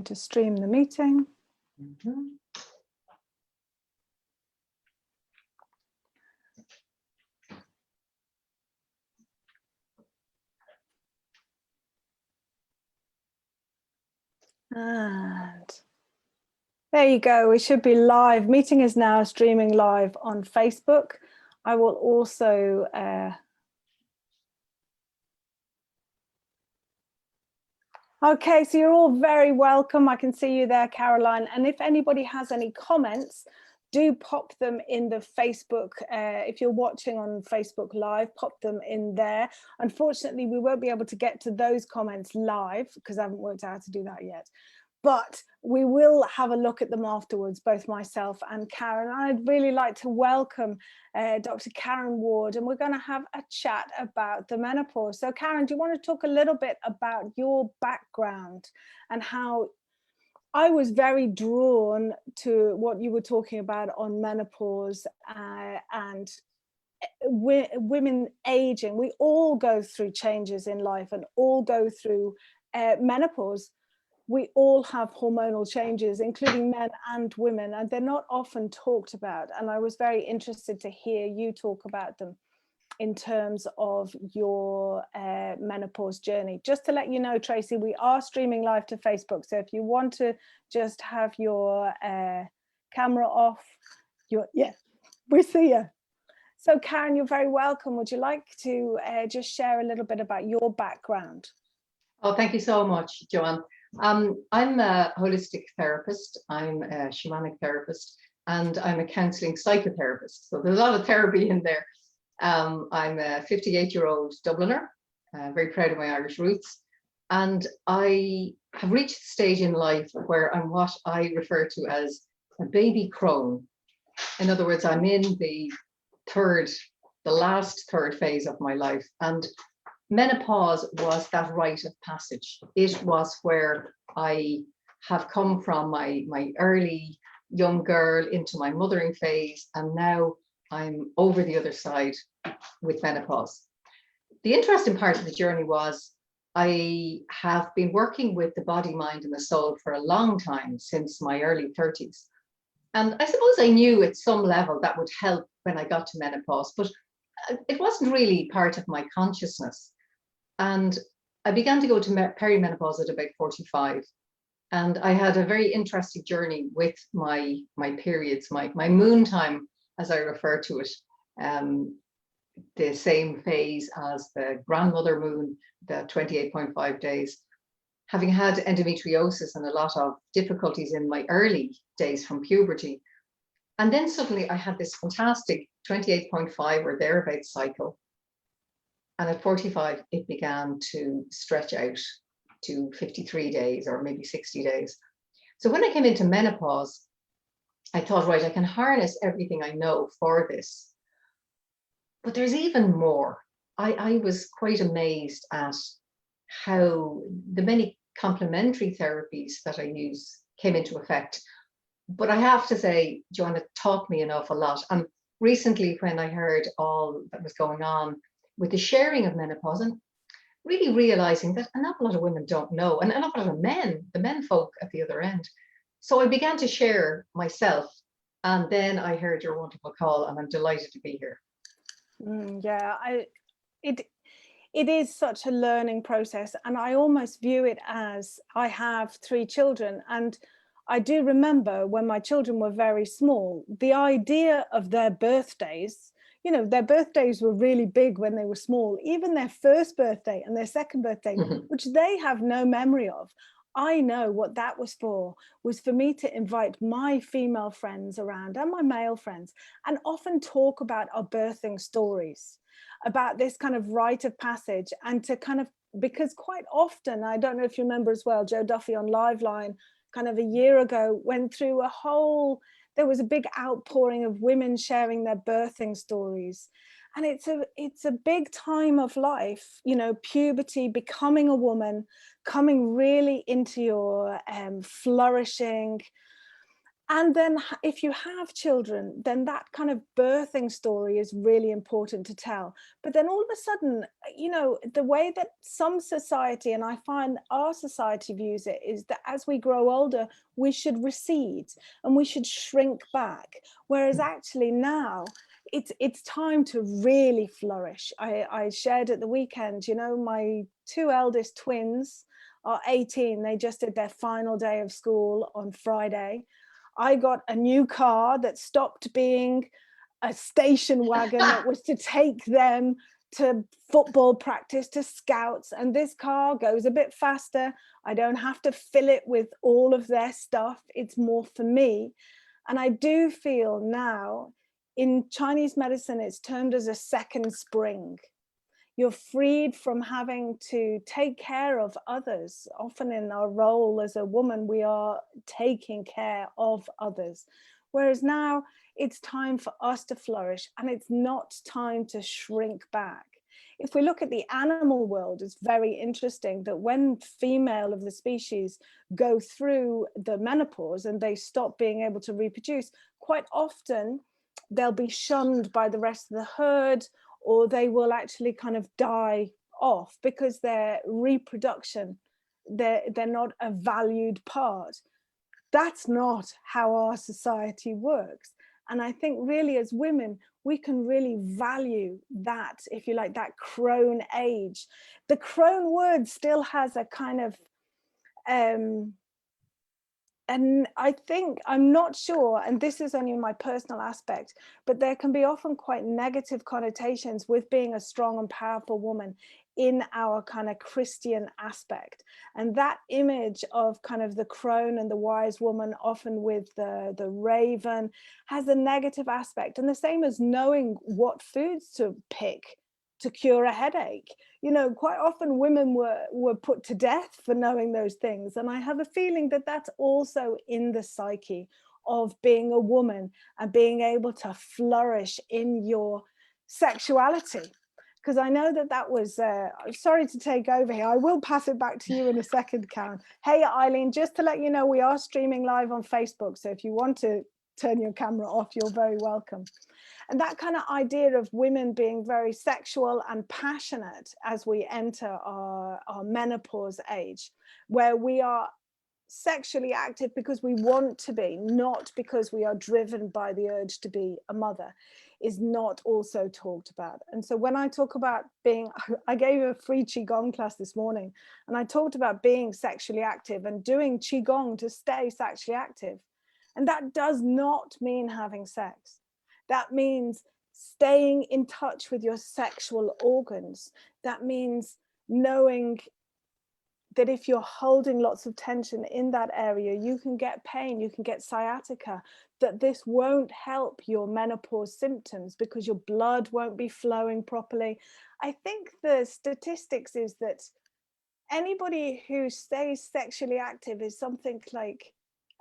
to stream the meeting. And there you go, we should be live. Meeting is now streaming live on Facebook. I will also okay, so you're all very welcome. I can see you there, Caroline. And if anybody has any comments, do pop them in the Facebook. If you're watching on Facebook Live, pop them in there. Unfortunately, we won't be able to get to those comments live because I haven't worked out how to do that yet. But we will have a look at them afterwards, both myself and Karen. I'd really like to welcome Dr. Karen Ward, and we're going to have a chat about the menopause. So Karen, do you want to talk a little bit about your background and how I was very drawn to what you were talking about on menopause and women aging? We all go through changes in life and all go through menopause. We all have hormonal changes, including men and women, and they're not often talked about. And I was very interested to hear you talk about them in terms of your menopause journey. Just to let you know, Tracy, we are streaming live to Facebook. So if you want to just have your camera off, yeah, we see you. So Karen, you're very welcome. Would you like to just share a little bit about your background? Oh, thank you so much, Joanne. I'm a holistic therapist, I'm a shamanic therapist, and I'm a counselling psychotherapist. So there's a lot of therapy in there. I'm a 58-year-old Dubliner, very proud of my Irish roots. And I have reached the stage in life where I'm what I refer to as a baby crone. In other words, I'm in the last third phase of my life. And menopause was that rite of passage. It was where I have come from my early young girl into my mothering phase, and now I'm over the other side with menopause. The interesting part of the journey was I have been working with the body, mind, and the soul for a long time, since my early 30s. And I suppose I knew at some level that would help when I got to menopause, but it wasn't really part of my consciousness. And I began to go to perimenopause at about 45. And I had a very interesting journey with my periods, my moon time, as I refer to it, the same phase as the grandmother moon, the 28.5 days. Having had endometriosis and a lot of difficulties in my early days from puberty. And then suddenly I had this fantastic 28.5 or thereabouts cycle. And at 45, it began to stretch out to 53 days or maybe 60 days. So when I came into menopause, I thought, right, I can harness everything I know for this. But there's even more. I was quite amazed at how the many complementary therapies that I use came into effect. But I have to say, Joanne, it taught me an awful lot. And recently, when I heard all that was going on with the sharing of menopause, and really realizing that an awful lot of women don't know, and an awful lot of men, the men folk at the other end. So I began to share myself, and then I heard your wonderful call, and I'm delighted to be here. Yeah, it is such a learning process, and I almost view it as I have 3 children, and I do remember when my children were very small, the idea of their birthdays, you know, their birthdays were really big when they were small, even their first birthday and their second birthday, which they have no memory of. I know what that was for me to invite my female friends around and my male friends and often talk about our birthing stories, about this kind of rite of passage, and to kind of, because quite often, I don't know if you remember as well, Joe Duffy on Liveline kind of a year ago went through there was a big outpouring of women sharing their birthing stories. And it's a big time of life, you know, puberty, becoming a woman, coming really into your flourishing. And then if you have children, then that kind of birthing story is really important to tell. But then all of a sudden, you know, the way that some society, and I find our society views it, is that as we grow older, we should recede and we should shrink back. Whereas actually now it's time to really flourish. I shared at the weekend, you know, my two eldest twins are 18. They just did their final day of school on Friday. I got a new car that stopped being a station wagon that was to take them to football practice, to scouts, and this car goes a bit faster. I don't have to fill it with all of their stuff. It's more for me. And I do feel now in Chinese medicine, it's termed as a second spring. You're freed from having to take care of others. Often in our role as a woman, we are taking care of others. Whereas now it's time for us to flourish, and it's not time to shrink back. If we look at the animal world, it's very interesting that when female of the species go through the menopause and they stop being able to reproduce, quite often they'll be shunned by the rest of the herd, or they will actually kind of die off because their reproduction, they're not a valued part. That's not how our society works. And I think really as women, we can really value that, if you like, that crone age. The crone word still has a kind of, and I think, I'm not sure, and this is only my personal aspect, but there can be often quite negative connotations with being a strong and powerful woman in our kind of Christian aspect. And that image of kind of the crone and the wise woman, often with the raven, has a negative aspect. And the same as knowing what foods to pick to cure a headache. You know, quite often women were put to death for knowing those things. And I have a feeling that that's also in the psyche of being a woman and being able to flourish in your sexuality. Because I know that that was, I'm sorry to take over here. I will pass it back to you in a second, Karen. Hey, Eileen, just to let you know, we are streaming live on Facebook. So if you want to turn your camera off, you're very welcome. And that kind of idea of women being very sexual and passionate as we enter our menopause age, where we are sexually active because we want to be, not because we are driven by the urge to be a mother, is not also talked about. And so when I talk about being, I gave a free Qigong class this morning, and I talked about being sexually active and doing Qigong to stay sexually active. And that does not mean having sex. That means staying in touch with your sexual organs. That means knowing that if you're holding lots of tension in that area, you can get pain, you can get sciatica, that this won't help your menopause symptoms because your blood won't be flowing properly. I think the statistics is that anybody who stays sexually active is something like,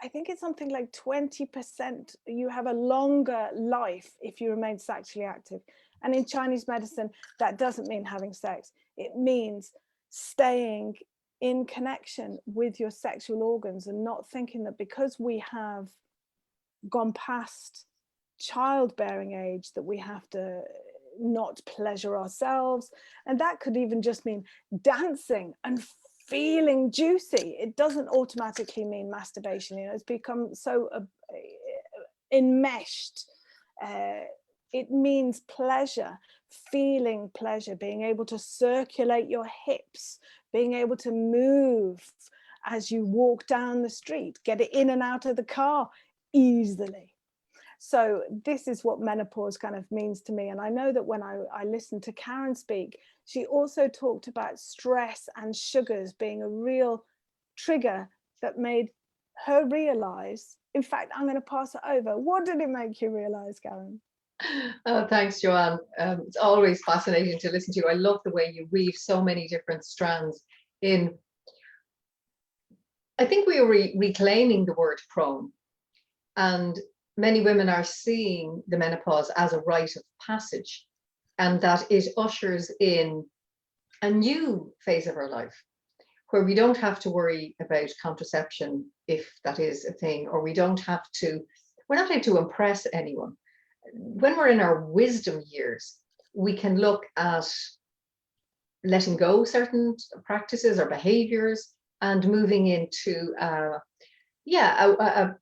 I think it's something like 20%. You have a longer life if you remain sexually active. And in Chinese medicine, that doesn't mean having sex. It means staying in connection with your sexual organs and not thinking that because we have gone past childbearing age that we have to not pleasure ourselves. And that could even just mean dancing and feeling juicy. It doesn't automatically mean masturbation. You know, it's become so enmeshed. It means pleasure, feeling pleasure, being able to circulate your hips, being able to move as you walk down the street, get it in and out of the car easily. So this is what menopause kind of means to me. And I know that when I listened to Karen speak, she also talked about stress and sugars being a real trigger that made her realize. In fact, I'm going to pass it over. What did it make you realize, Karen? Oh, thanks, Joanne. It's always fascinating to listen to you. I love the way you weave so many different strands in. I think we are reclaiming the word crone, and many women are seeing the menopause as a rite of passage, and that it ushers in a new phase of our life where we don't have to worry about contraception if that is a thing, or we don't have to, we're not able to impress anyone. When we're in our wisdom years, we can look at letting go certain practices or behaviors and moving into a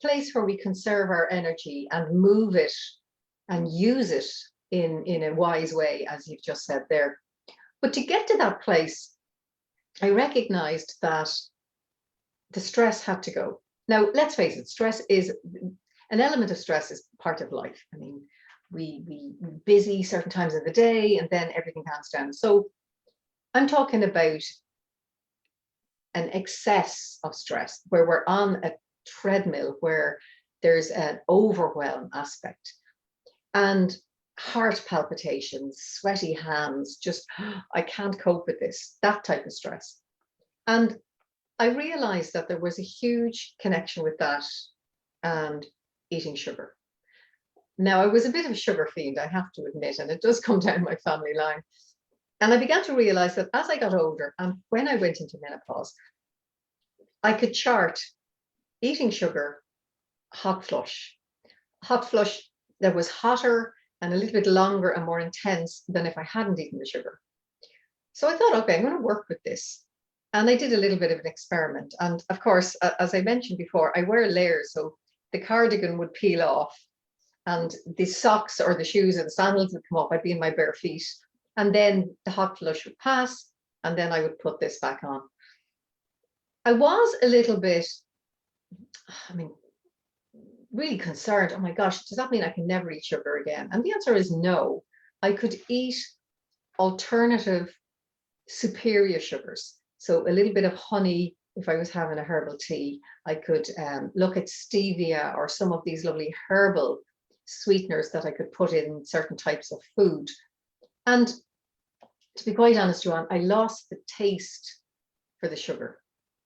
place where we conserve our energy and move it and use it in a wise way, as you've just said there. But to get to that place, I recognized that the stress had to go. Now, let's face it, stress is an element of stress is part of life. I mean, we busy certain times of the day and then everything hands down. So I'm talking about an excess of stress where we're on a treadmill, where there's an overwhelm aspect and heart palpitations, sweaty hands, just, I can't cope with this, that type of stress. And I realized that there was a huge connection with that and eating sugar. Now, I was a bit of a sugar fiend, I have to admit, and it does come down my family line. And I began to realize that as I got older and when I went into menopause, I could chart eating sugar, hot flush that was hotter and a little bit longer and more intense than if I hadn't eaten the sugar. So I thought, okay, I'm going to work with this. And I did a little bit of an experiment. And of course, as I mentioned before, I wear layers. So the cardigan would peel off and the socks or the shoes or the sandals would come off. I'd be in my bare feet. And then the hot flush would pass. And then I would put this back on. I was a little bit, I mean, really concerned. Oh my gosh, does that mean I can never eat sugar again? And the answer is no. I could eat alternative superior sugars. So a little bit of honey, if I was having a herbal tea, I could look at stevia or some of these lovely herbal sweeteners that I could put in certain types of food. And to be quite honest, Joanne, I lost the taste for the sugar.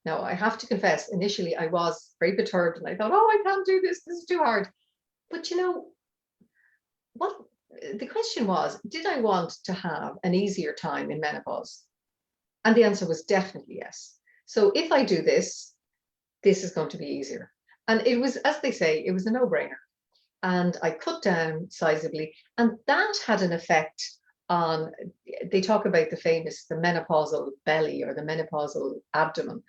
Now, I have to confess, initially I was very perturbed and I thought, oh, I can't do this. This is too hard. But you know, what the question was, did I want to have an easier time in menopause? And the answer was definitely yes. So if I do this, this is going to be easier. And it was, as they say, it was a no-brainer. And I cut down sizably. And that had an effect on, they talk about the menopausal belly or the menopausal abdomen.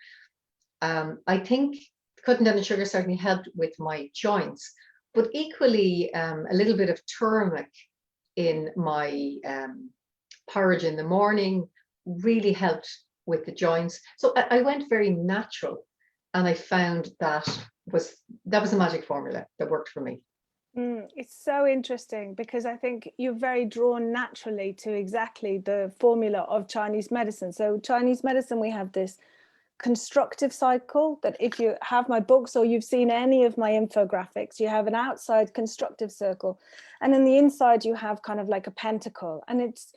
I think cutting down the sugar certainly helped with my joints, but equally a little bit of turmeric in my porridge in the morning really helped with the joints. So I went very natural, and I found that was a magic formula that worked for me. It's so interesting because I think you're very drawn naturally to exactly the formula of Chinese medicine. So Chinese medicine, we have this constructive cycle that if you have my books or you've seen any of my infographics, you have an outside constructive circle, and in the inside you have kind of like a pentacle, and it's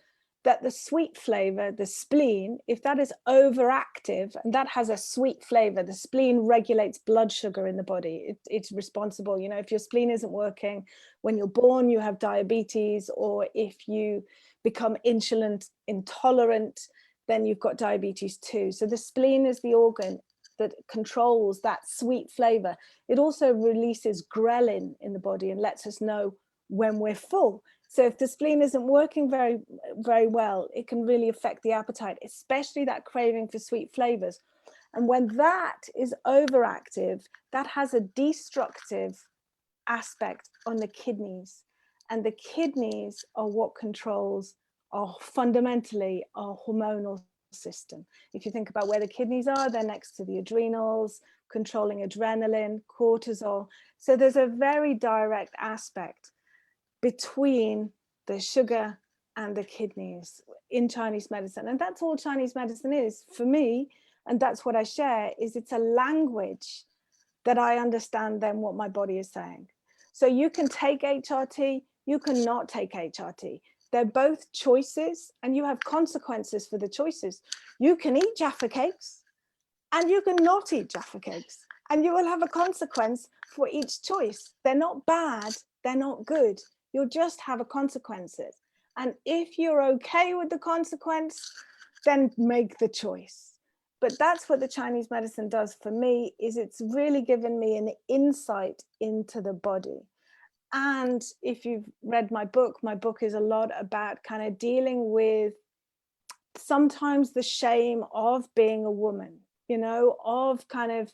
that the sweet flavor, the spleen, if that is overactive and that has a sweet flavor, the spleen regulates blood sugar in the body. It's responsible, you know, if your spleen isn't working when you're born, you have diabetes, or if you become insulin intolerant, then you've got diabetes too. So the spleen is the organ that controls that sweet flavor. It also releases ghrelin in the body and lets us know when we're full. So if the spleen isn't working very, very well, it can really affect the appetite, especially that craving for sweet flavors. And when that is overactive, that has a destructive aspect on the kidneys. And the kidneys are what controls fundamentally our hormonal system. If you think about where the kidneys are, they're next to the adrenals, controlling adrenaline, cortisol. So there's a very direct aspect between the sugar and the kidneys in Chinese medicine. And that's all Chinese medicine is for me. And that's what I share, is it's a language that I understand then what my body is saying. So you can take HRT, you cannot take HRT. They're both choices, and you have consequences for the choices. You can eat Jaffa cakes and you can not eat Jaffa cakes, and you will have a consequence for each choice. They're not bad, they're not good. You'll just have a consequences. And if you're okay with the consequence, then make the choice. But that's what the Chinese medicine does for me, is it's really given me an insight into the body. And if you've read my book is a lot about kind of dealing with sometimes the shame of being a woman, you know, of kind of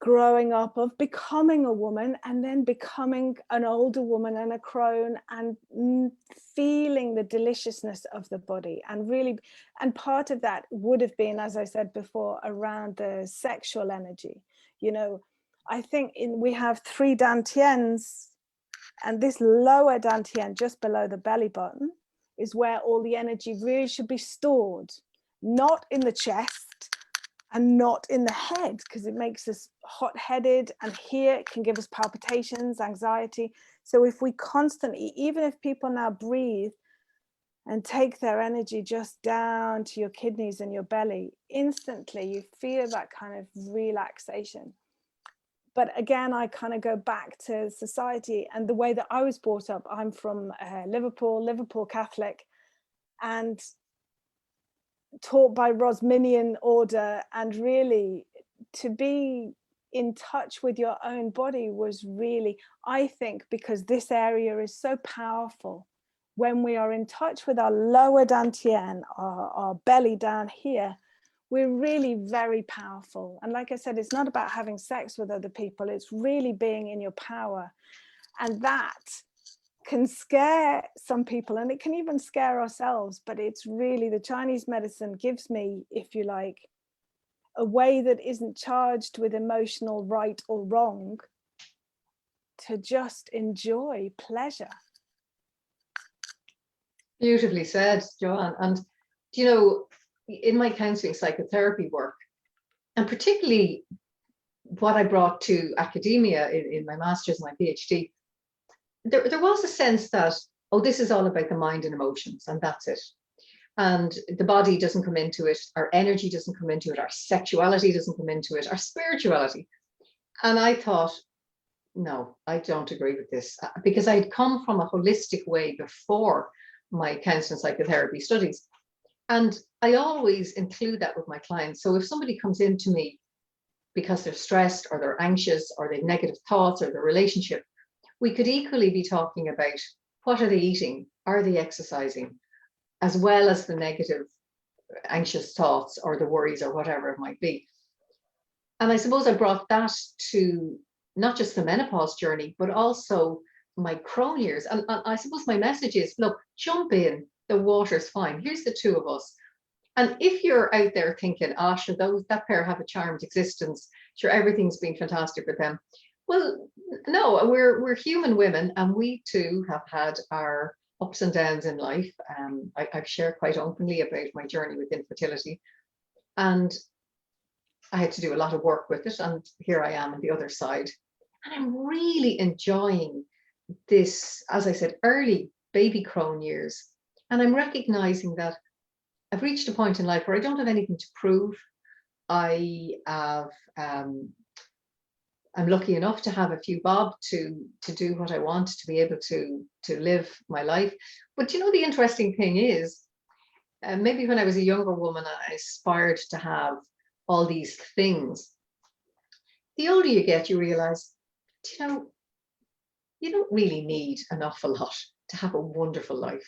growing up, of becoming a woman and then becoming an older woman and a crone, and feeling the deliciousness of the body. And really, and part of that would have been, as I said before, around the sexual energy. You know, I think we have 3 dantians, and this lower dantian just below the belly button is where all the energy really should be stored, not in the chest and not in the head, because it makes us hot-headed, and here it can give us palpitations, anxiety. So if we constantly, even if people now breathe and take their energy just down to your kidneys and your belly, instantly you feel that kind of relaxation. But again, I kind of go back to society and the way that I was brought up. I'm from Liverpool Catholic, and taught by Rosminian order, and really to be in touch with your own body was really, I think, because this area is so powerful. When we are in touch with our lower dantian, our belly down here, we're really very powerful. And like I said, it's not about having sex with other people, it's really being in your power. And that can scare some people, and it can even scare ourselves, but it's really, the Chinese medicine gives me, if you like, a way that isn't charged with emotional right or wrong, to just enjoy pleasure. Beautifully said, Joanne. And you know, in my counseling psychotherapy work, and particularly what I brought to academia in my master's and my PhD, there was a sense that, oh, this is all about the mind and emotions, and that's it. And the body doesn't come into it, our energy doesn't come into it, our sexuality doesn't come into it, our spirituality. And I thought, no, I don't agree with this, because I'd come from a holistic way before my counseling psychotherapy studies. And I always include that with my clients. So if somebody comes into me because they're stressed or they're anxious or they've negative thoughts or their relationship, we could equally be talking about what are they eating, are they exercising, as well as the negative anxious thoughts or the worries or whatever it might be. And I suppose I brought that to not just the menopause journey, but also my crone years. And I suppose my message is, look, jump in, the water's fine. Here's the 2 of us. And if you're out there thinking, ah, sure, that pair have a charmed existence, sure, everything's been fantastic with them. Well, no, we're human women, and we too have had our ups and downs in life. I've shared quite openly about my journey with infertility, and I had to do a lot of work with it, and here I am on the other side. And I'm really enjoying this, as I said, early baby crone years. And I'm recognizing that I've reached a point in life where I don't have anything to prove. I have, I'm lucky enough to have a few bob to do what I want, to be able to live my life. But you know, the interesting thing is, maybe when I was a younger woman, I aspired to have all these things. The older you get, you realize, you know, you don't really need an awful lot to have a wonderful life.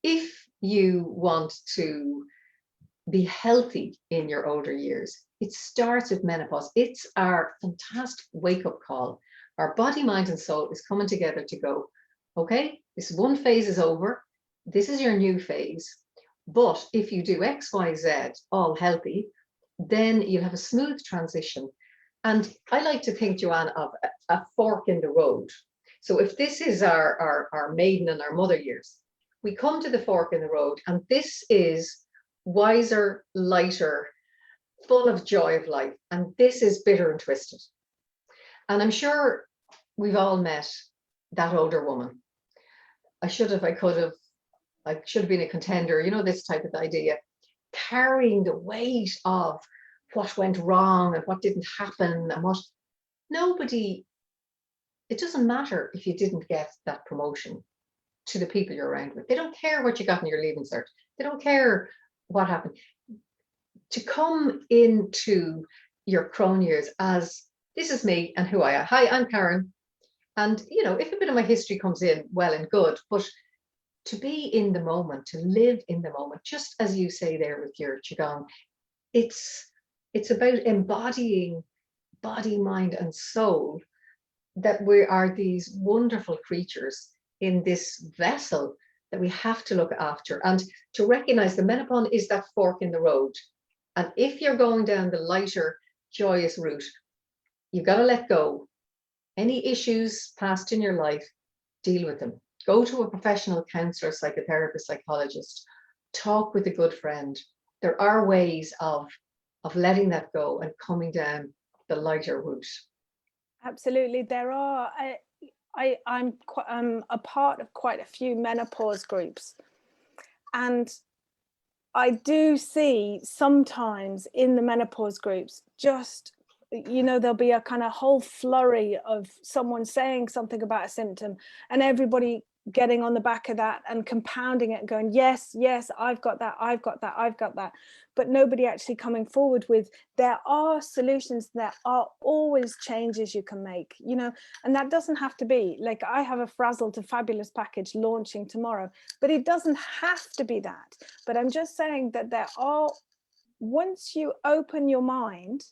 If you want to be healthy in your older years, it starts with menopause. It's our fantastic wake-up call. Our body, mind, and soul is coming together to go, okay, this one phase is over. This is your new phase. But if you do X, Y, Z, all healthy, then you'll have a smooth transition. And I like to think, Joanne, of a fork in the road. So if this is our maiden and our mother years, we come to the fork in the road, and this is wiser, lighter, full of joy of life. And this is bitter and twisted. And I'm sure we've all met that older woman. I should have been a contender, you know, this type of idea, carrying the weight of what went wrong and what didn't happen and what nobody, it doesn't matter if you didn't get that promotion to the people you're around with. They don't care what you got in your leaving cert. They don't care what happened. to come into your crone years as, this is me and who I am. Hi, I'm Karen. And, you know, if a bit of my history comes in, well and good, but to be in the moment, to live in the moment, just as you say there with your qigong, it's about embodying body, mind, and soul, that we are these wonderful creatures in this vessel that we have to look after, and to recognize the menopause is that fork in the road. And if you're going down the lighter, joyous route, you've got to let go. Any issues past in your life, deal with them. Go to a professional counselor, psychotherapist, psychologist, talk with a good friend. There are ways of letting that go and coming down the lighter route. Absolutely, there are. I'm a part of quite a few menopause groups, and I do see sometimes in the menopause groups, just, you know, there'll be a kind of whole flurry of someone saying something about a symptom and everybody getting on the back of that and compounding it, going, yes, yes, I've got that, I've got that, I've got that. But nobody actually coming forward with, there are solutions, there are always changes you can make, you know, and that doesn't have to be like, I have a Frazzled to Fabulous package launching tomorrow, but it doesn't have to be that. But I'm just saying that there are, once you open your mind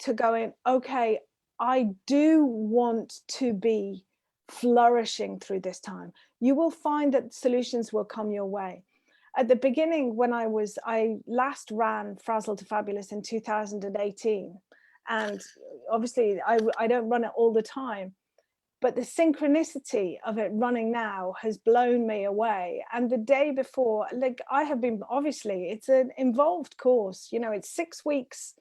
to going, okay, I do want to be flourishing through this time, you will find that solutions will come your way. At the beginning, when I last ran Frazzled to Fabulous in 2018, and obviously I don't run it all the time, but the synchronicity of it running now has blown me away. And the day before, like, I have been, obviously it's an involved course, you know, it's 6 weeks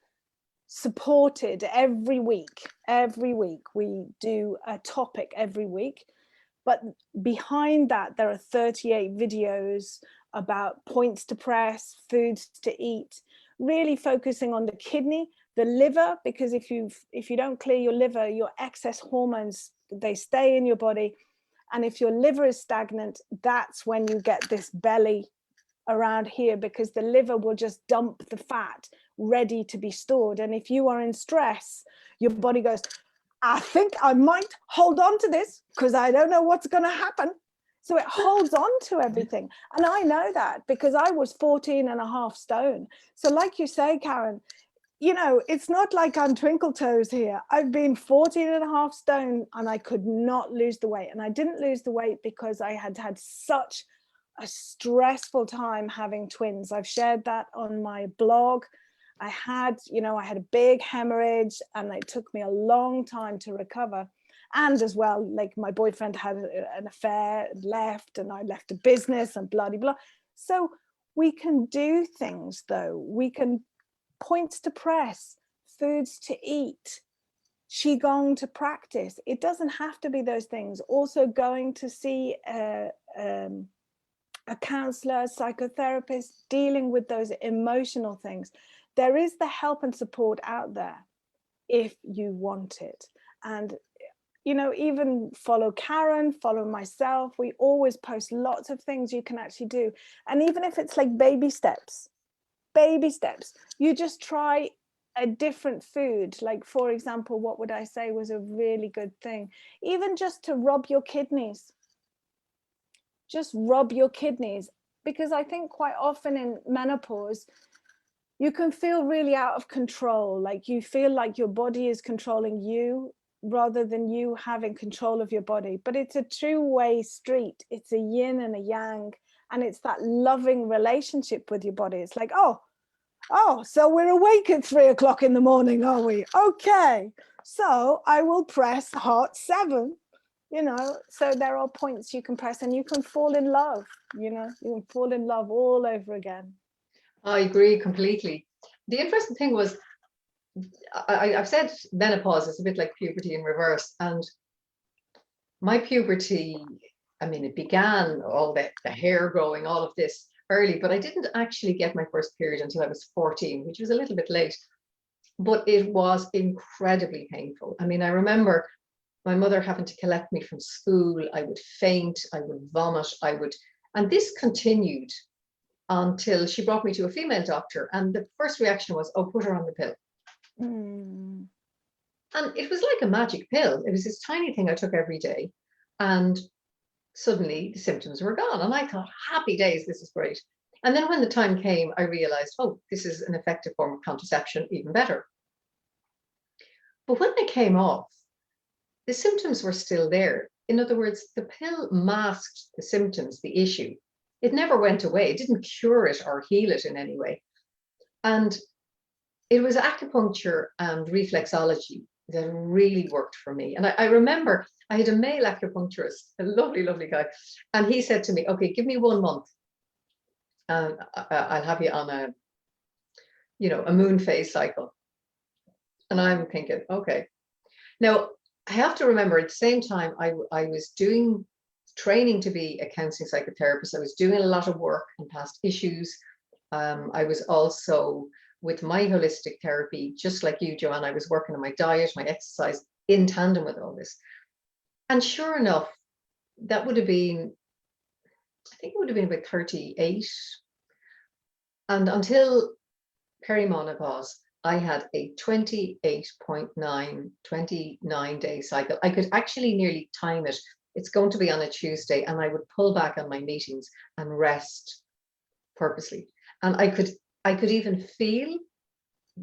supported every week. Every week we do a topic every week, but behind that there are 38 videos about points to press, foods to eat, really focusing on the kidney, the liver, because if you don't clear your liver, your excess hormones, they stay in your body, and if your liver is stagnant, that's when you get this belly around here, because the liver will just dump the fat ready to be stored. And if you are in stress, your body goes, I think I might hold on to this because I don't know what's going to happen. So it holds on to everything. And I know that because I was 14.5 stone. So like you say, Karen, you know, it's not like I'm twinkle toes here. I've been 14.5 stone and I could not lose the weight. And I didn't lose the weight because I had had such a stressful time having twins. I've shared that on my blog. I had a big hemorrhage and it took me a long time to recover. And as well, like, my boyfriend had an affair, left, and I left a business and blah, blah, blah. So we can do things though. We can points to press, foods to eat, qigong to practice. It doesn't have to be those things. Also going to see a counselor, psychotherapist, dealing with those emotional things. There is the help and support out there if you want it. And, you know, even follow Karen, follow myself. We always post lots of things you can actually do. And even if it's like baby steps, you just try a different food. Like, for example, what would I say was a really good thing? Even just to rub your kidneys. Just rub your kidneys, because I think quite often in menopause, you can feel really out of control. Like, you feel like your body is controlling you rather than you having control of your body. But it's a two-way street. It's a yin and a yang. And it's that loving relationship with your body. It's like, oh, so we're awake at 3 o'clock in the morning, are we? Okay, so I will press heart 7. You know, so there are points you can press and you can fall in love, you know, you can fall in love all over again. I agree completely. The interesting thing was, I've said menopause is a bit like puberty in reverse. And my puberty, I mean, it began all the hair growing, all of this early, but I didn't actually get my first period until I was 14, which was a little bit late. But it was incredibly painful. I mean, I remember my mother having to collect me from school. I would faint, I would vomit, and this continued until she brought me to a female doctor. And the first reaction was, oh, put her on the pill. Mm. And it was like a magic pill. It was this tiny thing I took every day. And suddenly the symptoms were gone. And I thought, happy days, this is great. And then when the time came, I realized, oh, this is an effective form of contraception, even better. But when they came off, the symptoms were still there. In other words, the pill masked the symptoms, the issue. It never went away. It didn't cure it or heal it in any way. And it was acupuncture and reflexology that really worked for me. And I remember I had a male acupuncturist, a lovely, lovely guy. And he said to me, okay, give me 1 month. And I'll have you on a moon phase cycle. And I'm thinking, okay. Now, I have to remember at the same time, I was doing training to be a counseling psychotherapist. I was doing a lot of work on past issues. I was also with my holistic therapy, just like you, Joanne, I was working on my diet, my exercise in tandem with all this. And sure enough, that would have been, I think it would have been about 38. And until perimenopause, I had a 28.9, 29-day cycle. I could actually nearly time it. It's going to be on a Tuesday, and I would pull back on my meetings and rest purposely. And I could even feel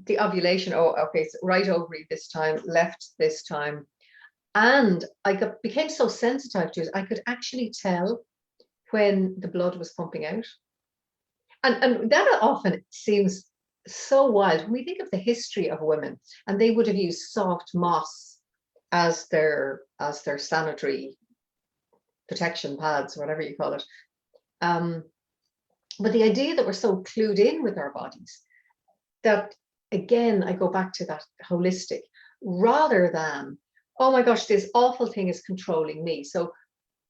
the ovulation. Oh, okay, so right ovary this time, left this time. And I became so sensitive to it, I could actually tell when the blood was pumping out. And that often seems so wild when we think of the history of women, and they would have used soft moss as their sanitary protection pads, whatever you call it. But the idea that we're so clued in with our bodies, that again, I go back to that holistic, rather than, oh my gosh, this awful thing is controlling me. So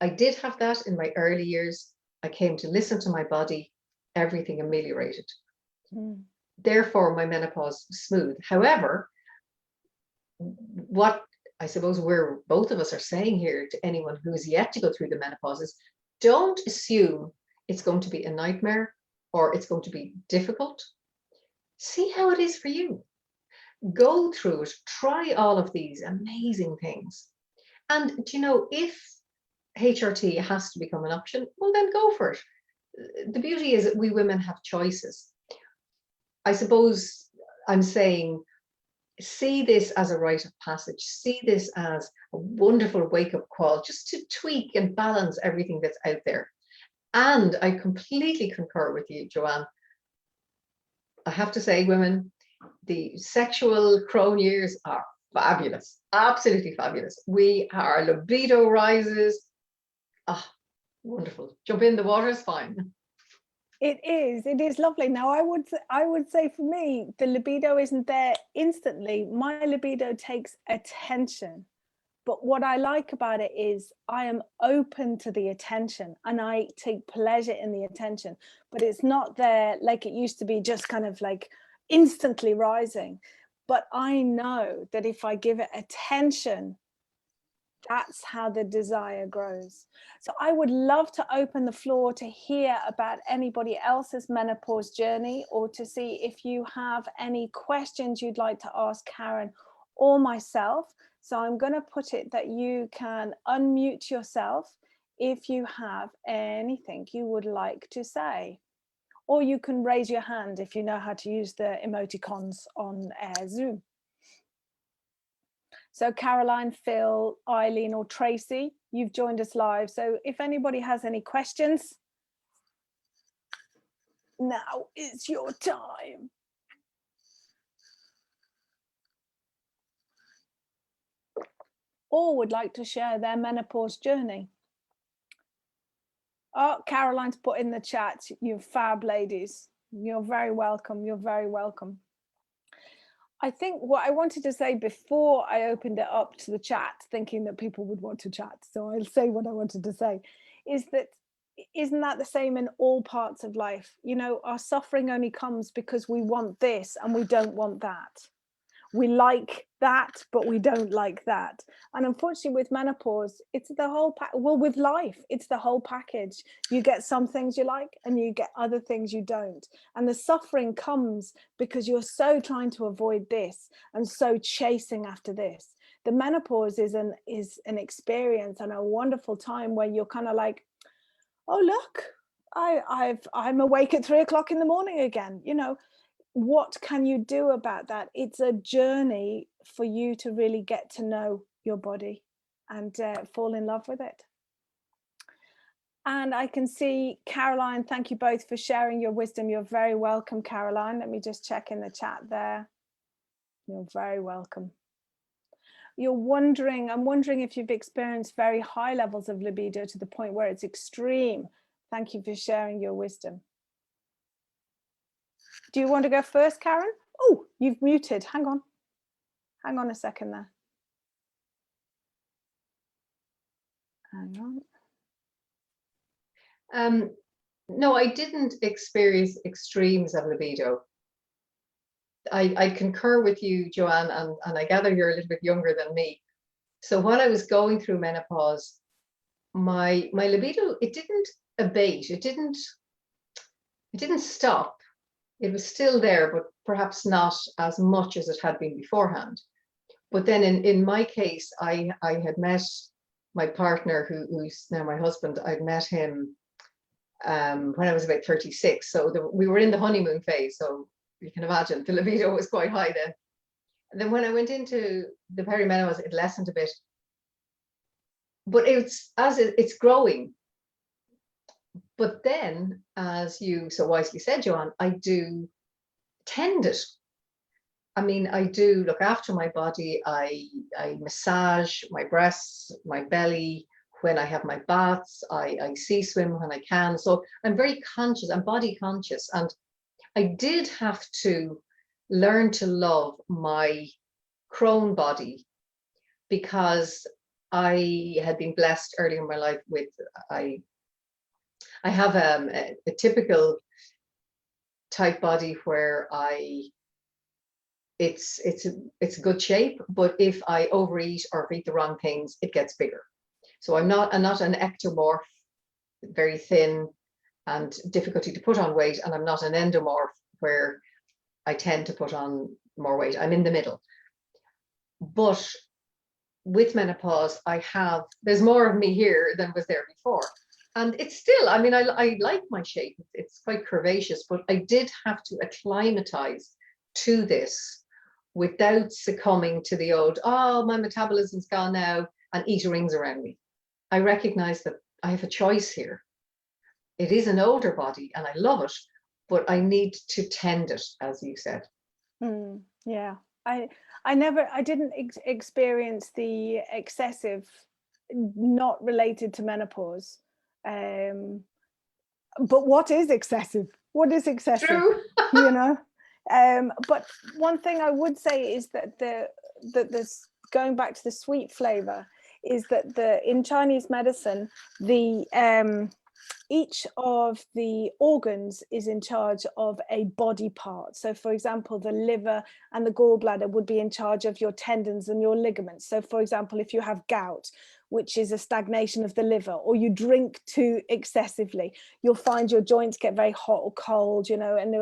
I did have that in my early years. I came to listen to my body, everything ameliorated. Mm. Therefore, my menopause was smooth. However, what I suppose both of us are saying here to anyone who is yet to go through the menopause is, don't assume it's going to be a nightmare or it's going to be difficult. See how it is for you. Go through it, try all of these amazing things. And if HRT has to become an option, well, then go for it. The beauty is that we women have choices. I suppose I'm saying, see this as a rite of passage. See this as a wonderful wake-up call, just to tweak and balance everything that's out there. And I completely concur with you, Joanne. I have to say, women, the sexual crone years are fabulous, absolutely fabulous. Our libido rises. Ah, wonderful. Jump in the water is fine. It is lovely. Now, I would say for me, the libido isn't there instantly. My libido takes attention. But what I like about it is I am open to the attention and I take pleasure in the attention, but it's not there like it used to be, just kind of like instantly rising. But I know that if I give it attention, that's how the desire grows. So I would love to open the floor to hear about anybody else's menopause journey, or to see if you have any questions you'd like to ask Karen or myself. So I'm going to put it that you can unmute yourself if you have anything you would like to say, or you can raise your hand if you know how to use the emoticons on Zoom. So Caroline, Phil, Eileen or Tracy, you've joined us live. So if anybody has any questions, now is your time. Or would like to share their menopause journey. Oh, Caroline's put in the chat, you fab ladies. You're very welcome. You're very welcome. I think what I wanted to say before I opened it up to the chat, thinking that people would want to chat, so I'll say what I wanted to say, is that, isn't that the same in all parts of life? Our suffering only comes because we want this and we don't want that. we like that, but we don't like that. And unfortunately with menopause, it's the whole well, with life, it's the whole package. You get some things you like and you get other things you don't. And the suffering comes because you're so trying to avoid this and so chasing after this. The menopause is an experience and a wonderful time where you're kind of like, oh, look, I'm awake at 3 o'clock in the morning again. You know, what can you do about that? It's a journey for you to really get to know your body and fall in love with it. And I can see Caroline, thank you both for sharing your wisdom. You're very welcome, Caroline. Let me just check in the chat there. You're very welcome. You're wondering, I'm wondering if you've experienced very high levels of libido to the point where it's extreme. Thank you for sharing your wisdom. Do you want to go first, Karen? Oh, you've muted. Hang on. Hang on a second there. Hang on. No, I didn't experience extremes of libido. I concur with you, Joanne, and I gather you're a little bit younger than me. So while I was going through menopause, my libido, it didn't abate. It didn't stop. It was still there, but perhaps not as much as it had been beforehand. But then in my case, I had met my partner, who's now my husband. I'd met him when I was about 36. So we were in the honeymoon phase. So you can imagine the libido was quite high then. And then when I went into the perimenopause, it lessened a bit. But it's growing. But then, as you so wisely said, Joanne, I do tend it. I mean, I do look after my body. I massage my breasts, my belly. When I have my baths, I sea swim when I can. So I'm very conscious, I'm body conscious. And I did have to learn to love my crone body because I had been blessed early in my life with, I have a typical type body where it's a good shape, but if I overeat or eat the wrong things, it gets bigger. So I'm not an ectomorph, very thin and difficulty to put on weight, and I'm not an endomorph where I tend to put on more weight. I'm in the middle. But with menopause, there's more of me here than was there before. And it's still, I mean, I like my shape. It's quite curvaceous, but I did have to acclimatize to this without succumbing to the old, oh, my metabolism's gone now, and eat rings around me. I recognize that I have a choice here. It is an older body and I love it, but I need to tend it, as you said. Yeah, I didn't experience the excessive, not related to menopause. But what is excessive? What is excessive? True. You know? But one thing I would say is that this, going back to the sweet flavor, is that in Chinese medicine, each of the organs is in charge of a body part. So for example, the liver and the gallbladder would be in charge of your tendons and your ligaments. So for example, if you have gout, which is a stagnation of the liver, or you drink too excessively, you'll find your joints get very hot or cold, you know, and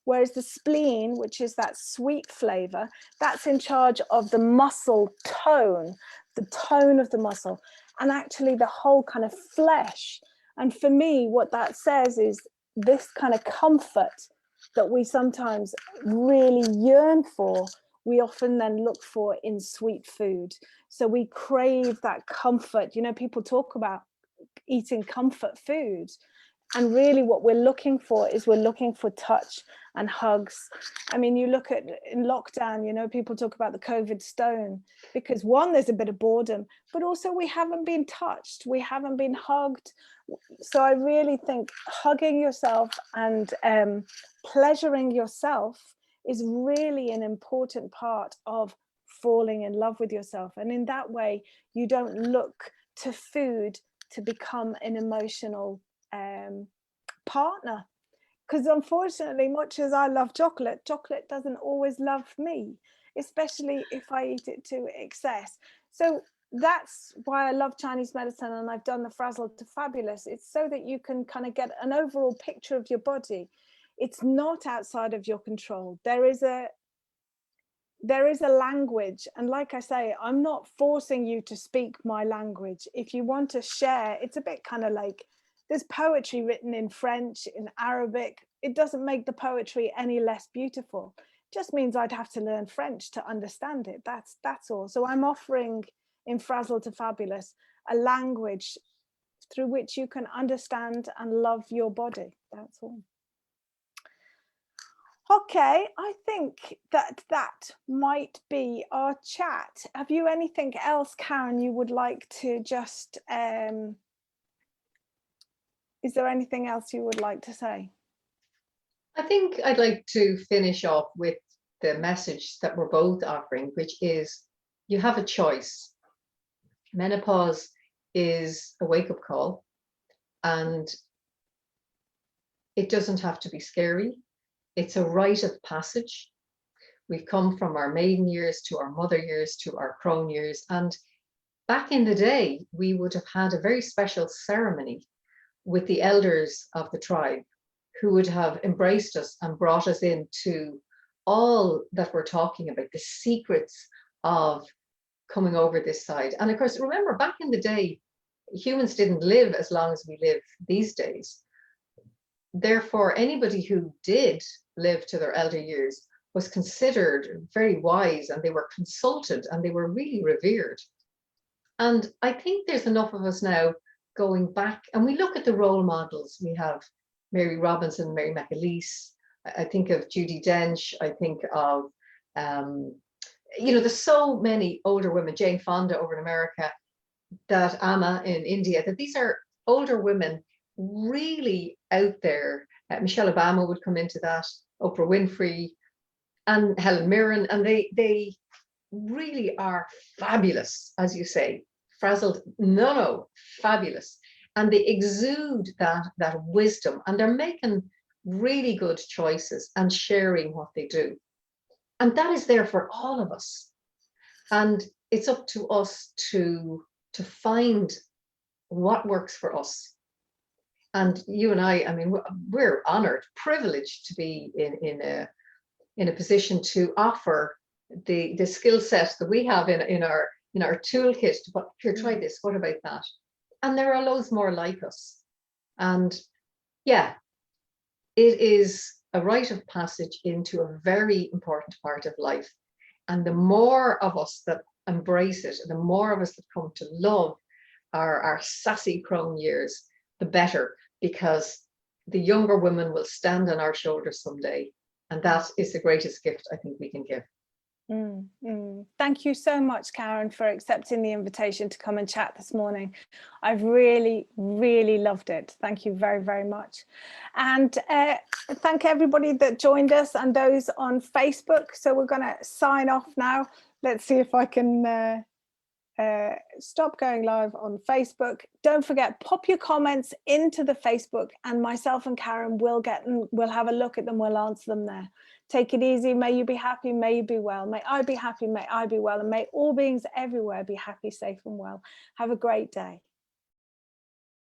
whereas the spleen, which is that sweet flavor, that's in charge of the muscle tone, the tone of the muscle, and actually the whole kind of flesh. And for me, what that says is this kind of comfort that we sometimes really yearn for, we often then look for in sweet food. So we crave that comfort. You know, people talk about eating comfort food. And really what we're looking for is we're looking for touch and hugs. I mean, you look at in lockdown, you know, people talk about the COVID stone because one, there's a bit of boredom, but also we haven't been touched. We haven't been hugged. So I really think hugging yourself and pleasuring yourself is really an important part of falling in love with yourself. And in that way, you don't look to food to become an emotional partner, because unfortunately, much as I love chocolate, chocolate doesn't always love me. especially if I eat it to excess. So that's why I love Chinese medicine, and I've done the Frazzled to Fabulous. It's so that you can kind of get an overall picture of your body. It's not outside of your control. There is a language, and like I say, I'm not forcing you to speak my language. If you want to share, it's a bit kind of like, there's poetry written in French, in Arabic. It doesn't make the poetry any less beautiful. It just means I'd have to learn French to understand it. That's all. So I'm offering in Frazzled to Fabulous a language through which you can understand and love your body. That's all. Okay, I think that might be our chat. Have you anything else, Karen, you would like to just, is there anything else you would like to say? I think I'd like to finish off with the message that we're both offering, which is you have a choice. Menopause is a wake-up call, and it doesn't have to be scary. It's a rite of passage. We've come from our maiden years to our mother years to our crone years. And back in the day, we would have had a very special ceremony with the elders of the tribe who would have embraced us and brought us into all that we're talking about, the secrets of coming over this side. And of course, remember, back in the day, humans didn't live as long as we live these days. Therefore, anybody who did live to their elder years was considered very wise, and they were consulted, and they were really revered. And I think there's enough of us now going back, and we look at the role models. We have Mary Robinson, Mary McAleese. I think of Judi Dench. I think of, there's so many older women, Jane Fonda over in America, that Amma in India, that these are older women really out there. Michelle Obama would come into that, Oprah Winfrey, and Helen Mirren, and they really are fabulous, as you say, frazzled, fabulous, and they exude that wisdom, and they're making really good choices and sharing what they do, and that is there for all of us, and it's up to us to find what works for us. And you and I mean, we're honored, privileged to be in a position to offer the skill set that we have in our toolkit. But here, try this. What about that? And there are loads more like us. And yeah, it is a rite of passage into a very important part of life. And the more of us that embrace it, the more of us that come to love our sassy crone years, the better, because the younger women will stand on our shoulders someday. And that is the greatest gift I think we can give. Thank you so much, Karen, for accepting the invitation to come and chat this morning. I've really, really loved it. Thank you very, very much. And thank everybody that joined us and those on Facebook. So we're going to sign off now. Let's see if I can stop going live on Facebook. Don't forget, pop your comments into the Facebook, and myself and Karen will have a look at them. We'll answer them there. Take it easy. May you be happy. May you be well. May I be happy. May I be well. And may all beings everywhere be happy, safe and well. Have a great day.